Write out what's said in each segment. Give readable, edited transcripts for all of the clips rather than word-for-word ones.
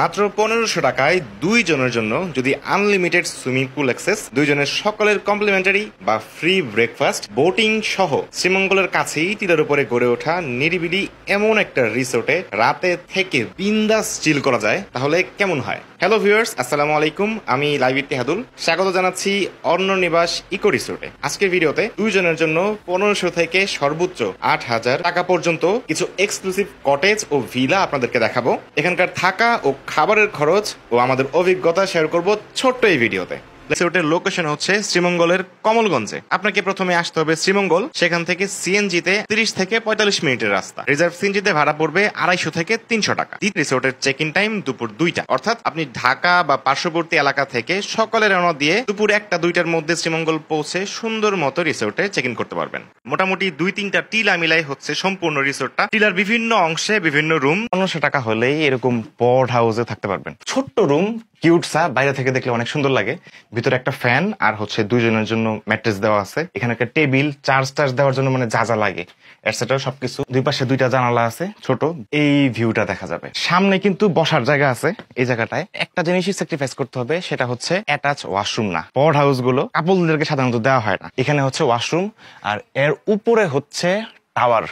মাত্র 1500 টাকায় 2 জনের জন্য যদি আনলিমিটেড সুইমিং পুল অ্যাক্সেস, 2 জনের সকলের কমপ্লিমেন্টারি বা ফ্রি ব্রেকফাস্ট, বোটিং সহ শ্রীমঙ্গলের কাছেই তীরের উপরে গড়ে ওঠা নিরিবিলি এমন একটা রিসোর্টে রাতে থেকে বিন্দাস চিল করা যায়, তাহলে কেমন হয়? হ্যালো ভিউয়ার্স, আসসালামু আলাইকুম। আমি লাইভ ইতিহাদুল স্বাগত জানাচ্ছি অর্ণনিবাস ইকো রিসোর্টে। আজকের ভিডিওতে 2 জনের জন্য 1500 থেকে সর্বোচ্চ 8000 টাকা পর্যন্ত কিছু এক্সক্লুসিভ কটেজ ও ভিলা আপনাদেরকে দেখাবো। এখানকার থাকা ও খাবারের খরচ ও আমাদের অভিজ্ঞতা শেয়ার করব ছোট্ট এই ভিডিওতে। রিসোর্টের লোকেশন হচ্ছে শ্রীমঙ্গলের কমলগঞ্জে। আপনাকে প্রথমে আসতে হবে শ্রীমঙ্গল, সেখান থেকে সিএনজিতে 30 থেকে 45 মিনিটের রাস্তা। রিজার্ভ সিএনজিতে ভাড়া পড়বে 250 থেকে 300 টাকা। রিসোর্টের চেক ইন টাইম দুপুর 2টা, অর্থাৎ আপনি ঢাকা বা পার্শ্ববর্তী এলাকা থেকে সকালে রওনা দিয়ে দুপুর 1টা-2টার মধ্যে শ্রীমঙ্গল পৌঁছে সুন্দর মতো রিসোর্টে চেক ইন করতে পারবেন। মোটামুটি 2-3টা টিলা মিলাই হচ্ছে সম্পূর্ণ রিসোর্টটা। টিলার বিভিন্ন অংশে বিভিন্ন রুম। 1500 টাকা হলেই এরকম পড হাউসে থাকতে পারবেন। ছোট্ট রুম, কিউট সা, বাইরে থেকে দেখলে অনেক সুন্দর লাগে। ভিতরে একটা ফ্যান আর হচ্ছে 2 জনের জন্য ম্যাট্রেস দেওয়া আছে। এখানে একটা টেবিল, চার্জ দেওয়ার জন্য মানে যা যা লাগে এটসেট্রা সবকিছু। দুই পাশে 2টা জানালা আছে ছোট, এই ভিউটা দেখা যাবে। সামনে কিন্তু বসার জায়গা আছে। এই জায়গাটায় একটা জিনিসই স্যাক্রিফাইস করতে হবে, সেটা হচ্ছে অ্যাটাচ ওয়াশরুম না। পড হাউস গুলো কাপলদেরকে সাধারণত দেওয়া হয় না। এখানে হচ্ছে ওয়াশরুম আর এর উপরে হচ্ছে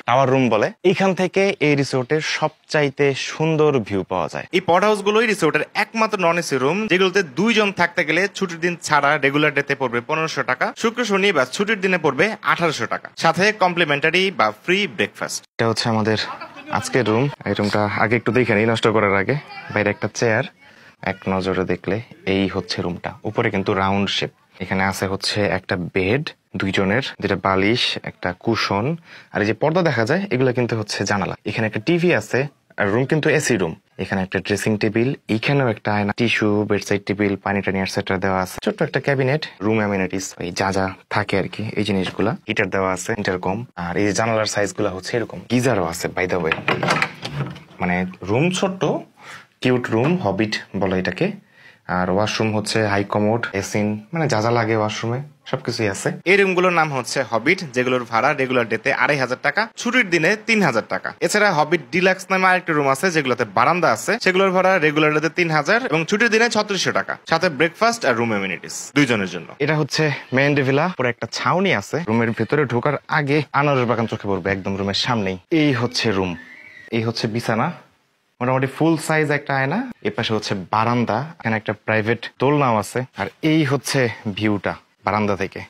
টাওয়ার রুম বলে। এখান থেকে এই রিসোর্টের সবচাইতে সুন্দর ভিউ পাওয়া যায়। এই পড হাউস গুলোই রিসোর্টের একমাত্র নন এসি রুম, যেগুলোতে 2 জন থাকতে গেলে ছুটির দিন ছাড়া রেগুলার ডেতে পড়বে 1500 টাকা, শুক্র শনি বা ছুটির দিনে পড়বে 1800 টাকা, সাথে কমপ্লিমেন্টারি বা ফ্রি ব্রেকফাস্ট। এটা হচ্ছে আমাদের আজকের রুম। এই রুমটা আগে একটু দেখে নিই নষ্ট করার আগে। বাইরে একটা চেয়ার, এক নজরে দেখলে এই হচ্ছে রুমটা। উপরে কিন্তু রাউন্ড শেপ। এখানে আছে হচ্ছে একটা বেড 2 জনের, যেটা বালিশ, একটা কুশন, আর এই যে পর্দা দেখা যায় এগুলো কিন্তু হচ্ছে জানালা। এখানে একটা টিভি আছে, আর রুম কিন্তু এসি রুম। এখানে একটা ড্রেসিং টেবিল, এখানেও একটা আয়না, টিস্যু, বেডসাইড টেবিল, পানি টানি এটসেট্রা দেওয়া আছে। ছোট্ট একটা ক্যাবিনেট, রুম অ্যামিনিটিস, এই যা যা থাকে আর কি এই জিনিসগুলা। হিটার দেওয়া আছে, ইন্টারকম, আর এই যে জানালার সাইজ গুলা হচ্ছে এরকম। গিজারও আছে বাই দ্য ওয়ে। মানে রুম ছোট্ট, কিউট রুম, হবিট বলে এটাকে। আর ওয়াশরুম হচ্ছে হাই কমোড, এসিন, মানে যা যা লাগে ওয়াশরুমে সবকিছুই আছে। এই রুমগুলোর নাম হচ্ছে হবিট, যেগুলোর ভাড়া রেগুলার ডেতে 2500 টাকা, ছুটির দিনে 3000 টাকা। এছাড়া হবিট ডিলাক্স নামে আরেকটা রুম আছে, যেগুলোতে বারান্দা আছে, সেগুলোর ভাড়া রেগুলার ডেতে 3000 এবং ছুটির দিনে 3600 টাকা, সাথে ব্রেকফাস্ট আর রুম এমিনিটিস 2 জনের জন্য। এটা হচ্ছে মেইন ভিলা। পরে একটা ছাউনি আছে। রুমের ভেতরে ঢোকার আগে আনারস বাগান চোখে পড়বে একদম রুমের সামনেই। এই হচ্ছে রুম, এই হচ্ছে বিছানা, মোটামুটি ফুল সাইজ একটা আয়না। এর পাশে হচ্ছে বারান্দা, এখানে একটা প্রাইভেট দোলনাও আছে। আর এই হচ্ছে ভিউটা বারান্দা থেকে,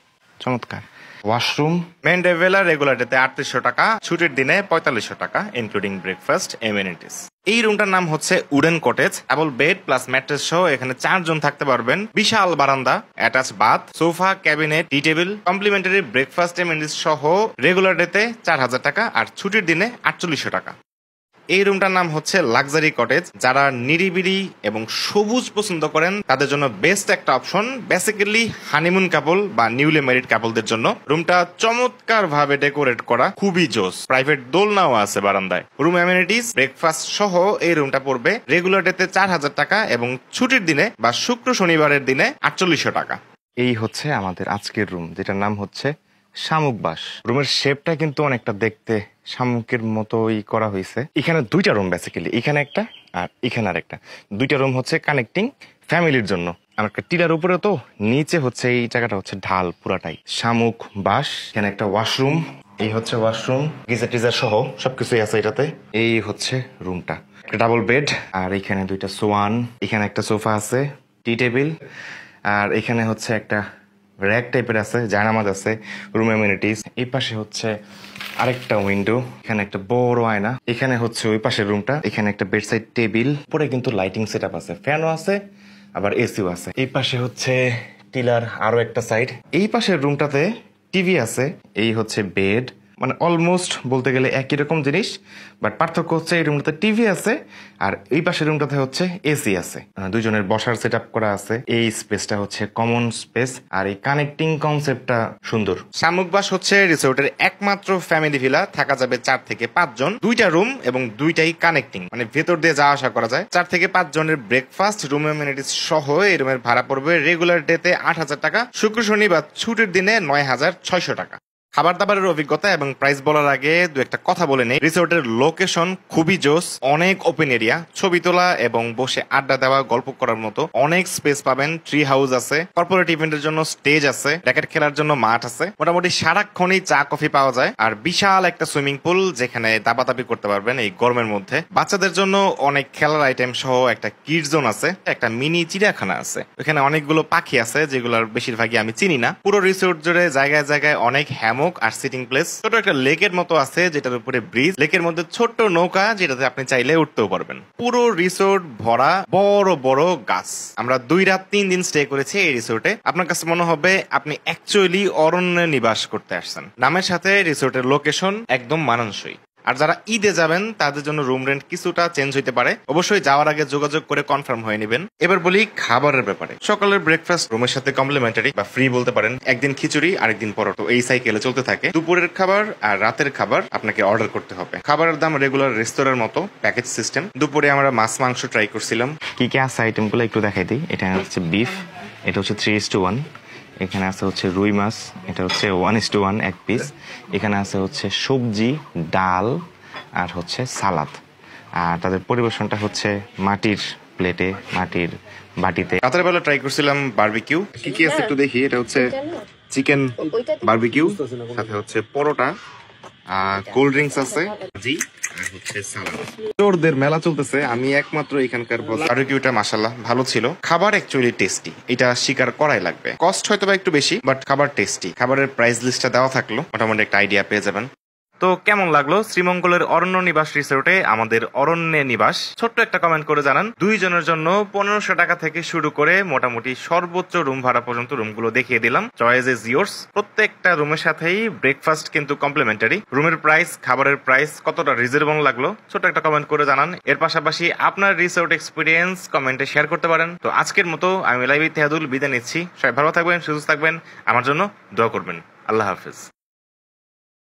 চমৎকার। ওয়াশরুম মেন ডেভেলা রেগুলার ডেতে 3800 টাকা, ছুটির দিনে 4500 টাকা, ইনক্লুডিং ব্রেকফাস্ট এমিনিটিস। এই রুমটার নাম হচ্ছে wooden cottage. Double bed plus mattress সহ এখানে 4 জন থাকতে পারবেন। বিশাল বারান্দা, অ্যাটাচ বাথ, সোফা, ক্যাবিনেট, টি টেবিল, কমপ্লিমেন্টারি ব্রেকফাস্ট এমিনিটিস সহ রেগুলার ডেতে 4000 টাকা আর ছুটির দিনে 4800 টাকা। এই রুমটার নাম হচ্ছে লাক্সারি কটেজ। যারা নিরিবিলি এবং সবুজ পছন্দ করেন তাদের জন্য বেস্ট একটা অপশন, বেসিক্যালি হানিমুন কাপল বা নিউলি ম্যারিড কাপলদের জন্য। রুমটা চমৎকার ভাবে ডেকোরেট করা, খুবই জোস। প্রাইভেট দোলনাও আছে বারান্দায়। রুম অ্যামিনিটিস, ব্রেকফাস্ট সহ এই রুমটা পড়বে রেগুলার ডেতে 4000 টাকা এবং ছুটির দিনে বা শুক্র শনিবারের দিনে 4800 টাকা। এই হচ্ছে আমাদের আজকের রুম, যেটার নাম হচ্ছে শামুক বাস। রুমের শেপটা কিন্তু অনেকটা দেখতে শামুকের মতোই করা হয়েছে। এখানে 2টা রুম বেসিক্যালি, এখানে একটা আর এখানে আর একটা। 2টা রুম হচ্ছে কানেক্টিং ফ্যামিলির জন্য। আর একটা টিলার উপরে, তো নিচে হচ্ছে এই জায়গাটা হচ্ছে ঢাল পুরাটাই। শামুক বাস। এখানে একটা ওয়াশরুম, এই হচ্ছে ওয়াশরুম, গিজার টিজার সহ সবকিছুই আছে এটাতে। এই হচ্ছে রুমটা, একটা ডাবল বেড, আর এখানে 2টা সোয়ান, এখানে একটা সোফা আছে, টি টেবিল, আর এখানে হচ্ছে একটা র্যাক টাইপের আছে, জায়নামাজ আছে, রুম এমিনিটিস। এই পাশে হচ্ছে আরেকটা উইন্ডো, এখানে একটা বড় আয়না। এখানে হচ্ছে ওই পাশের রুমটা, এখানে একটা বেডসাইড টেবিল। পরে কিন্তু লাইটিং সেটআপ আছে, ফ্যানও আছে, আবার এসিও আছে। এই পাশে হচ্ছে টিলার আরো একটা সাইড। এই পাশের রুমটাতে টিভি আছে। এই হচ্ছে বেড, মানে অলমোস্ট বলতে গেলে একই রকম জিনিস, বাট পার্থক্য হচ্ছে এই রুমটাতে টিভি আছে আর এই পাশের রুমটাতে হচ্ছে এসি আছে। 2 জনের বসার সেট আপ করা আছে। এই স্পেসটা হচ্ছে কমন স্পেস, আর এই কানেক্টিং কনসেপ্টটা সুন্দর। শামুকবাস হচ্ছে রিসোর্টের একমাত্র ফ্যামিলি ভিলা। থাকা যাবে 4 থেকে 5 জন, 2টা রুম এবং 2টাই কানেক্টিং, মানে ভেতর দিয়ে যাওয়া আসা করা যায়। 4 থেকে 5 জনের ব্রেকফাস্ট, রুম এমিনিটিস সহ এই রুমের ভাড়া পড়বে রেগুলার ডেতে 8000 টাকা, শুক্র শনি বা ছুটির দিনে 9600 টাকা। খাবার দাবারের অভিজ্ঞতা এবং প্রাইস বলার আগে দু একটা কথা বলে নেই। রিসোর্টের লোকেশন খুবই জোস, অনেক ওপেন এরিয়া, ছবি তোলা এবং বসে আড্ডা দেওয়া, গল্প করার মতো অনেক স্পেস পাবেন। ট্রি হাউস আছে, কর্পোরেট ইভেন্টের জন্য স্টেজ আছে, র্যাকেট খেলার জন্য মাঠ আছে, মোটামুটি সারাক্ষণই চা কফি পাওয়া যায়, আর বিশাল একটা সুইমিং পুল যেখানে দাবাদাবি করতে পারবেন এই গরমের মধ্যে। বাচ্চাদের জন্য অনেক খেলার আইটেম সহ একটা কিড জোন আছে, একটা মিনি চিড়িয়াখানা আছে, এখানে অনেকগুলো পাখি আছে যেগুলোর বেশিরভাগই আমি চিনি না। পুরো রিসোর্ট জুড়ে জায়গায় জায়গায় অনেক হ্যামক আর সিটিং প্লেস। ছোট একটা লেকের মতো আছে যেটার উপরে ব্রিজ, লেকের মধ্যে ছোট্ট নৌকা যেটাতে আপনি চাইলে উঠতেও পারবেন। পুরো রিসোর্ট ভরা বড় বড় গাছ। আমরা 2 রাত 3 দিন স্টে করেছি এই রিসোর্টে। আপনার কাছে মনে হবে আপনি অ্যাকচুয়ালি অরণ্যে নিবাস করতে আসছেন। নামের সাথে রিসোর্টের লোকেশন একদম মানানসই। আর যারা ঈদে যাবেন তাদের জন্য রুম রেন্ট কিছুটা চেঞ্জ হইতে পারে, অবশ্যই যাওয়ার আগে যোগাযোগ করে কনফার্ম হয়ে নেবেন। এবার বলি খাবারের ব্যাপারে। সকালের ব্রেকফাস্ট রুমের সাথে কমপ্লিমেন্টারি বা ফ্রি বলতে পারেন। একদিন খিচুড়ি, আরেকদিন পরোটা, এই সাইকেলে চলতে থাকে। দুপুরের খাবার আর রাতের খাবার আপনাকে অর্ডার করতে হবে। খাবারের দাম রেগুলার রেস্তোরাঁর মতো, প্যাকেজ সিস্টেম। দুপুরে আমরা মাছ মাংস ট্রাই করছিলাম। কি কি আছে আইটেমগুলো একটু দেখাই দিই। এটা হচ্ছে বিফ, এটা হচ্ছে 3:1। এখানে আছে হচ্ছে রুই মাছ, এটা হচ্ছে 1:1 এক পিস। এখানে আছে হচ্ছে সবজি, ডাল আর হচ্ছে সালাদ। আর তাদের পরিবেশনটা হচ্ছে মাটির প্লেটে, মাটির বাটিতে। রাতের বেলা ট্রাই করছিলাম বারবিকিউ। কি কি আছে একটু দেখি। এটা হচ্ছে চিকেন বারবিকিউ, সাথে হচ্ছে পরোটা, কোল্ড ড্রিঙ্কস আছে, জি, আর হচ্ছে সালাদ। চোরদের মেলা চলতেছে, আমি একমাত্র এখানকার। বারবিকিউটা মাশাআল্লাহ ভালো ছিল। খাবার অ্যাকচুয়ালি টেস্টি, এটা স্বীকার করাই লাগবে। কস্ট হয়তো বা একটু বেশি, বাট খাবার টেস্টি। খাবারের প্রাইস লিস্টটা দেওয়া থাকলো, মোটামুটি একটা আইডিয়া পেয়ে যাবেন। তো কেমন লাগলো শ্রীমঙ্গলের অরণ্য নিবাস রিসোর্টে আমাদের অরণ্যে নিবাস? ছোট্ট একটা কমেন্ট করে জানান। 2 জনের জন্য 1500 টাকা থেকে শুরু করে মোটামুটি সর্বোচ্চ রুম ভাড়া পর্যন্ত রুমগুলো দেখিয়ে দিলাম। Choice is yours. প্রত্যেকটা রুমের সাথেই ব্রেকফাস্ট কিন্তু কমপ্লিমেন্টারি। রুমের প্রাইস, খাবারের প্রাইস কতটা রিজনেবল লাগলো ছোট্ট একটা কমেন্ট করে জানান। এর পাশাপাশি আপনার রিসোর্ট এক্সপিরিয়েন্স কমেন্টে শেয়ার করতে পারেন। তো আজকের মতো আমি লাইভ ইতিহাদুল বিদায় নিচ্ছি। সবাই ভালো থাকবেন, সুস্থ থাকবেন, আমার জন্য দোয়া করবেন। আল্লাহ হাফেজ।